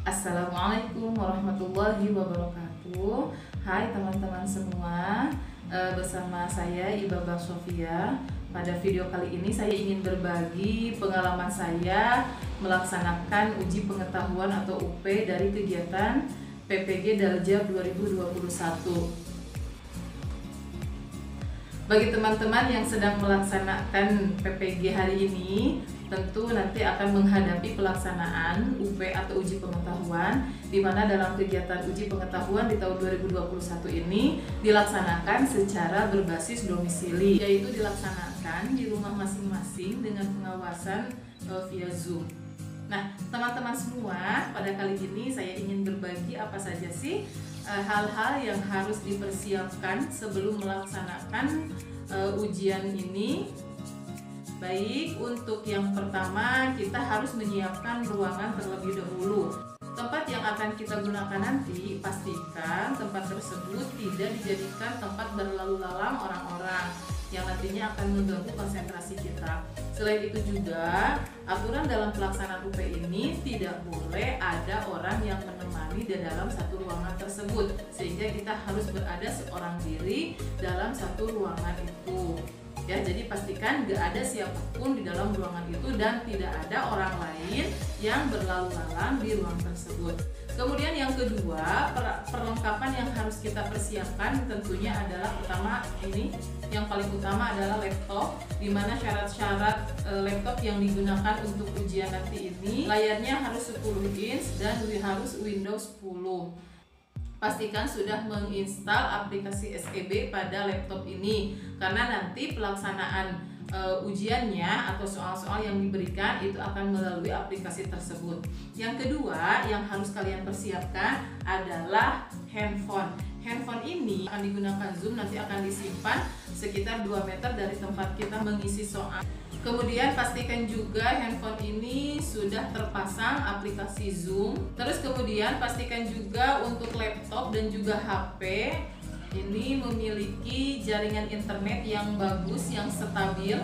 Assalamualaikum warahmatullahi wabarakatuh. Hai teman-teman semua, bersama saya Ibabah Sofia. Pada video kali ini saya ingin berbagi pengalaman saya melaksanakan uji pengetahuan atau UP dari kegiatan PPG Daljab 2021. Bagi teman-teman yang sedang melaksanakan PPG hari ini, tentu nanti akan menghadapi pelaksanaan UP atau uji pengetahuan, di mana dalam kegiatan uji pengetahuan di tahun 2021 ini dilaksanakan secara berbasis domisili, yaitu dilaksanakan di rumah masing-masing dengan pengawasan via Zoom. Nah, teman-teman semua, pada kali ini saya ingin berbagi apa saja sih hal-hal yang harus dipersiapkan sebelum melaksanakan ujian ini. Baik, untuk yang pertama kita harus menyiapkan ruangan terlebih dahulu. Tempat yang akan kita gunakan nanti, pastikan tempat tersebut tidak dijadikan tempat berlalu lalang orang-orang yang nantinya akan mengganggu konsentrasi kita. Selain itu juga, aturan dalam pelaksanaan UP ini tidak boleh ada orang yang menemani di dalam satu ruangan tersebut, sehingga kita harus berada seorang diri dalam satu ruangan itu. Ya, jadi pastikan gak ada siapapun di dalam ruangan itu dan tidak ada orang lain yang berlalu lalang di ruang tersebut. Kemudian yang kedua, perlengkapan yang harus kita persiapkan tentunya adalah yang paling utama adalah laptop, di mana syarat-syarat laptop yang digunakan untuk ujian nanti ini layarnya harus 10 inch dan harus Windows 10. Pastikan sudah menginstal aplikasi SEB pada laptop ini, karena nanti pelaksanaan ujiannya atau soal-soal yang diberikan itu akan melalui aplikasi tersebut. Yang kedua yang harus kalian persiapkan adalah handphone. Handphone ini akan digunakan Zoom, nanti akan disimpan sekitar 2 meter dari tempat kita mengisi soal. Kemudian pastikan juga handphone ini sudah terpasang aplikasi Zoom. Terus kemudian pastikan juga untuk laptop dan juga HP ini memiliki jaringan internet yang bagus, yang stabil.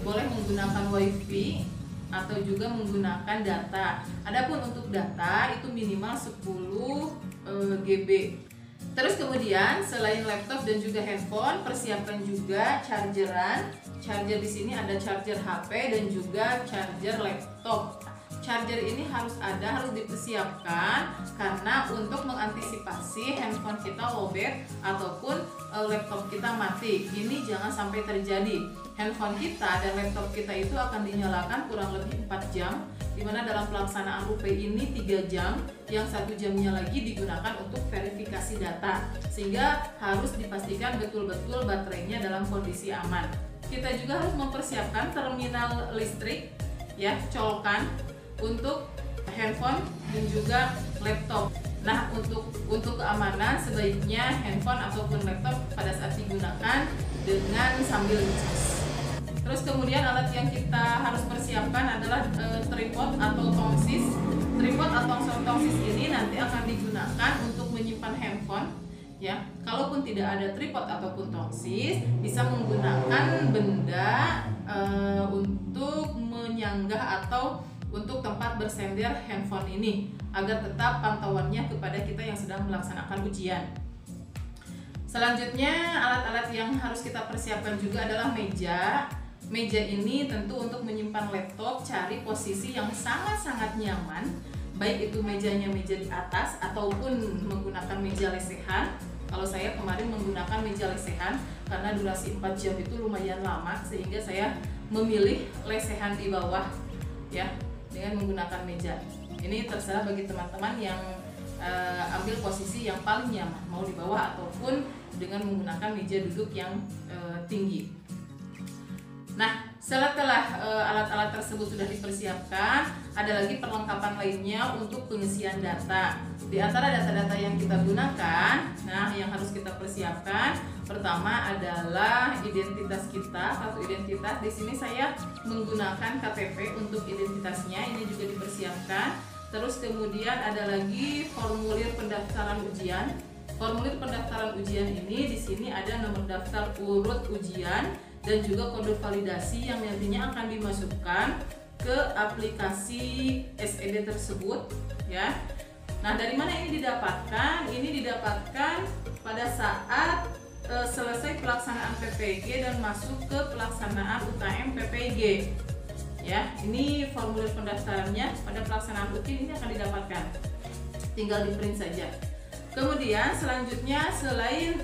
Boleh menggunakan WiFi atau juga menggunakan data. Adapun untuk data itu minimal 10 GB. Terus kemudian selain laptop dan juga handphone, persiapkan juga chargeran. Charger di sini ada charger HP dan juga charger laptop. Charger ini harus dipersiapkan karena untuk mengantisipasi handphone kita lowbat ataupun laptop kita mati. Ini jangan sampai terjadi. Handphone kita dan laptop kita itu akan dinyalakan kurang lebih 4 jam, dimana dalam pelaksanaan UP ini 3 jam, yang 1 jamnya lagi digunakan untuk verifikasi data, sehingga harus dipastikan betul-betul baterainya dalam kondisi aman. Kita juga harus mempersiapkan terminal listrik, ya, colokan untuk handphone dan juga laptop. Nah, untuk keamanan sebaiknya handphone ataupun laptop pada saat digunakan dengan sambil ngecas. Terus kemudian alat yang kita harus persiapkan adalah tripod atau tongsis. Tripod atau tongsis ini nanti akan digunakan untuk menyimpan handphone. Ya, kalaupun tidak ada tripod ataupun tongsis, bisa menggunakan benda untuk menyanggah atau untuk tempat bersender handphone ini agar tetap pantauannya kepada kita yang sedang melaksanakan ujian. Selanjutnya, alat-alat yang harus kita persiapkan juga adalah meja. Meja ini tentu untuk menyimpan laptop, cari posisi yang sangat-sangat nyaman, baik itu mejanya meja di atas ataupun menggunakan meja lesehan. Kalau saya kemarin menggunakan meja lesehan karena durasi 4 jam itu lumayan lama, sehingga saya memilih lesehan di bawah, ya, dengan menggunakan meja. Ini terserah bagi teman-teman yang ambil posisi yang paling nyaman, mau di bawah ataupun dengan menggunakan meja duduk yang tinggi. Nah, setelah alat-alat tersebut sudah dipersiapkan, ada lagi perlengkapan lainnya untuk pengisian data. Di antara data-data yang kita gunakan, nah yang harus kita persiapkan pertama adalah identitas kita, kartu identitas. Di sini saya menggunakan KTP untuk identitasnya, ini juga dipersiapkan. Terus kemudian ada lagi formulir pendaftaran ujian. Formulir pendaftaran ujian ini di sini ada nomor daftar urut ujian dan juga kode validasi yang nantinya akan dimasukkan ke aplikasi SED tersebut, ya. Nah, dari mana ini didapatkan? Ini didapatkan pada saat selesai pelaksanaan PPG dan masuk ke pelaksanaan UKM PPG. Ya, ini formulir pendaftarannya pada pelaksanaan UKIN ini akan didapatkan. Tinggal di print saja. Kemudian selanjutnya selain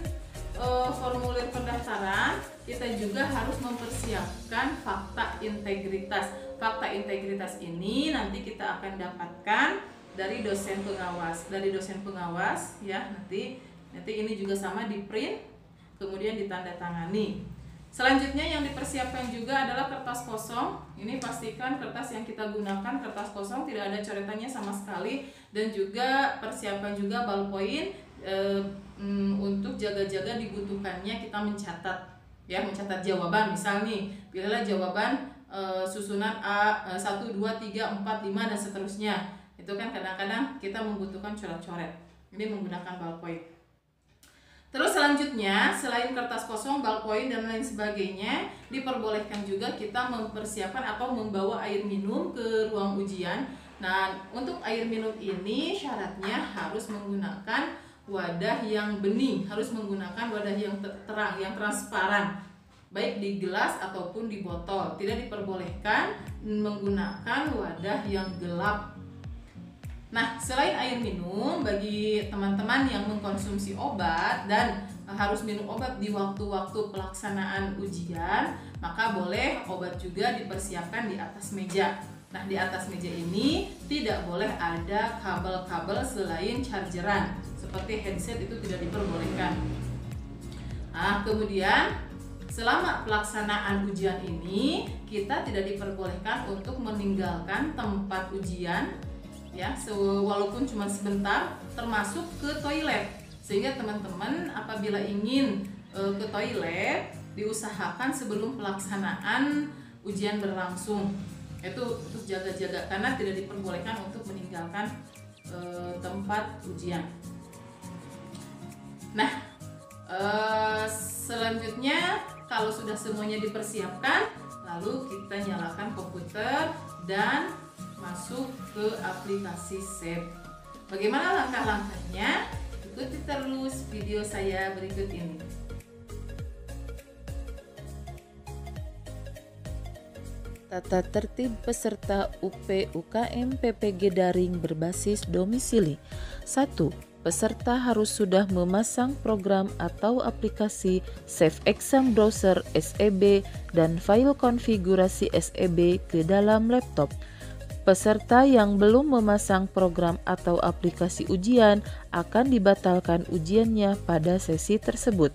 formulir pendaftaran, kita juga harus mempersiapkan fakta integritas. Fakta integritas ini nanti kita akan dapatkan dari dosen pengawas. Dari dosen pengawas ya, nanti ini juga sama di print, kemudian ditandatangani. Selanjutnya yang dipersiapkan juga adalah kertas kosong. Ini pastikan kertas yang kita gunakan kertas kosong, tidak ada coretannya sama sekali, dan juga persiapan juga ballpoint untuk jaga-jaga dibutuhkannya kita mencatat ya, mencatat jawaban. Misal nih, pilihlah jawaban susunan A 1, 2, 3, 4, 5 dan seterusnya. Itu kan kadang-kadang kita membutuhkan coret-coret. Ini menggunakan ballpoint. Terus selanjutnya, selain kertas kosong, ballpoint dan lain sebagainya, diperbolehkan juga kita mempersiapkan atau membawa air minum ke ruang ujian. Nah, untuk air minum ini syaratnya harus menggunakan wadah yang bening, harus menggunakan wadah yang terang, yang transparan, baik di gelas ataupun di botol. Tidak diperbolehkan menggunakan wadah yang gelap. Nah, selain air minum, bagi teman-teman yang mengkonsumsi obat dan harus minum obat di waktu-waktu pelaksanaan ujian, maka boleh obat juga dipersiapkan di atas meja. Nah, di atas meja ini tidak boleh ada kabel-kabel selain chargeran, seperti headset itu tidak diperbolehkan. Nah, kemudian selama pelaksanaan ujian ini, kita tidak diperbolehkan untuk meninggalkan tempat ujian ya, walaupun cuma sebentar, termasuk ke toilet. Sehingga teman-teman apabila ingin ke toilet, diusahakan sebelum pelaksanaan ujian berlangsung. Itu terus jaga-jaga, karena tidak diperbolehkan untuk meninggalkan tempat ujian. Nah, selanjutnya kalau sudah semuanya dipersiapkan, lalu kita nyalakan komputer dan masuk ke aplikasi SAFE. Bagaimana langkah-langkahnya? Ikuti terus video saya berikut ini. Tata tertib peserta UP UKM PPG daring berbasis domisili. 1. Peserta harus sudah memasang program atau aplikasi Safe Exam Browser SEB dan file konfigurasi SEB ke dalam laptop. Peserta yang belum memasang program atau aplikasi ujian akan dibatalkan ujiannya pada sesi tersebut.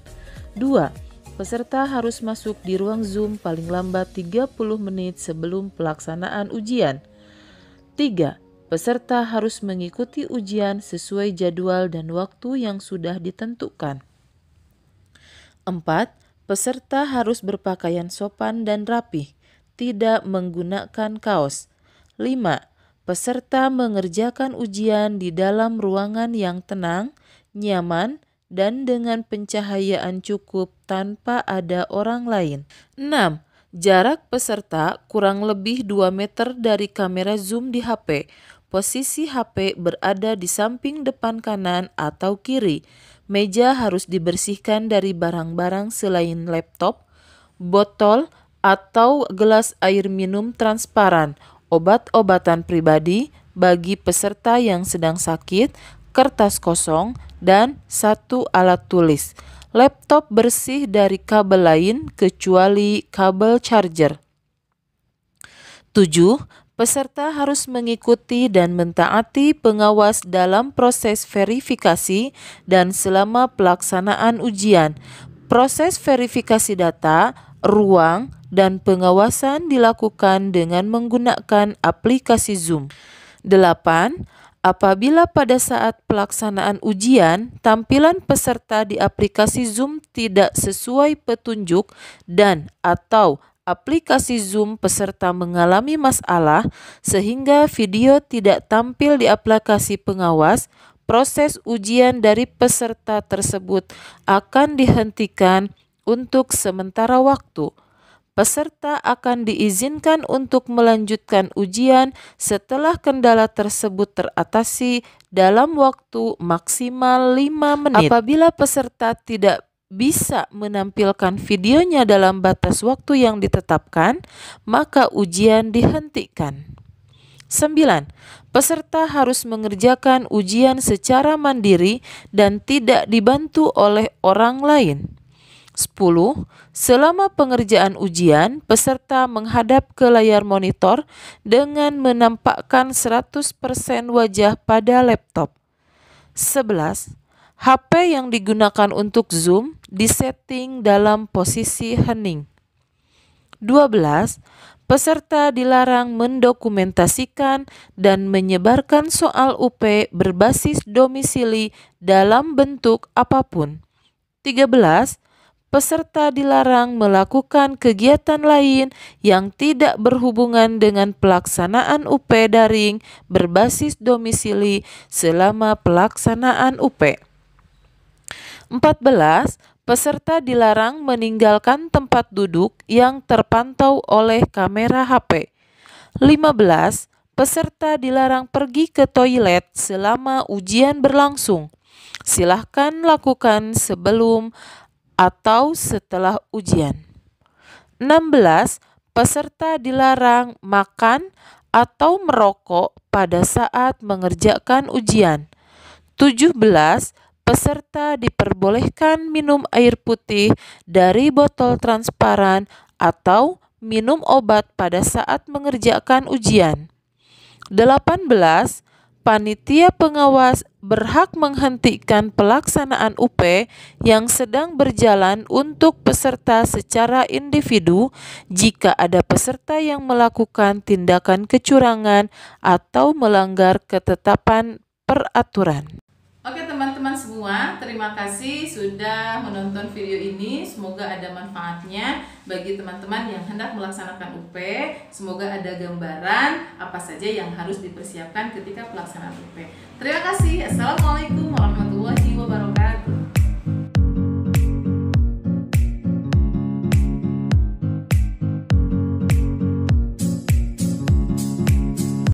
2. Peserta harus masuk di ruang Zoom paling lambat 30 menit sebelum pelaksanaan ujian. 3. Peserta harus mengikuti ujian sesuai jadwal dan waktu yang sudah ditentukan. 4. Peserta harus berpakaian sopan dan rapih, tidak menggunakan kaos. 5. Peserta mengerjakan ujian di dalam ruangan yang tenang, nyaman, dan dengan pencahayaan cukup tanpa ada orang lain. 6. Jarak peserta kurang lebih 2 meter dari kamera zoom di HP. Posisi HP berada di samping depan kanan atau kiri. Meja harus dibersihkan dari barang-barang selain laptop, botol, atau gelas air minum transparan, obat-obatan pribadi bagi peserta yang sedang sakit, kertas kosong, dan 1 alat tulis. Laptop bersih dari kabel lain kecuali kabel charger. 7. Peserta harus mengikuti dan mentaati pengawas dalam proses verifikasi dan selama pelaksanaan ujian. Proses verifikasi data, ruang, dan pengawasan dilakukan dengan menggunakan aplikasi Zoom. 8. Apabila pada saat pelaksanaan ujian, tampilan peserta di aplikasi Zoom tidak sesuai petunjuk dan atau aplikasi Zoom peserta mengalami masalah sehingga video tidak tampil di aplikasi pengawas, proses ujian dari peserta tersebut akan dihentikan untuk sementara waktu. peserta akan diizinkan untuk melanjutkan ujian setelah kendala tersebut teratasi dalam waktu maksimal 5 menit. Apabila peserta tidak bisa menampilkan videonya dalam batas waktu yang ditetapkan, maka ujian dihentikan. 9. Peserta harus mengerjakan ujian secara mandiri dan tidak dibantu oleh orang lain. 10. Selama pengerjaan ujian, peserta menghadap ke layar monitor dengan menampakkan 100% wajah pada laptop. 11. HP yang digunakan untuk Zoom disetting dalam posisi hening. 12. Peserta dilarang mendokumentasikan dan menyebarkan soal UP berbasis domisili dalam bentuk apapun. 13. Peserta dilarang melakukan kegiatan lain yang tidak berhubungan dengan pelaksanaan UP daring berbasis domisili selama pelaksanaan UP. 14. Peserta dilarang meninggalkan tempat duduk yang terpantau oleh kamera HP. 15. Peserta dilarang pergi ke toilet selama ujian berlangsung. Silahkan lakukan sebelum atau setelah ujian. 16. Peserta dilarang makan atau merokok pada saat mengerjakan ujian. 17. Peserta diperbolehkan minum air putih dari botol transparan atau minum obat pada saat mengerjakan ujian. 18. Panitia pengawas berhak menghentikan pelaksanaan UP yang sedang berjalan untuk peserta secara individu jika ada peserta yang melakukan tindakan kecurangan atau melanggar ketetapan peraturan. Oke teman-teman semua, terima kasih sudah menonton video ini. Semoga ada manfaatnya bagi teman-teman yang hendak melaksanakan UP. Semoga ada gambaran apa saja yang harus dipersiapkan ketika pelaksanaan UP. Terima kasih. Assalamualaikum warahmatullahi wabarakatuh.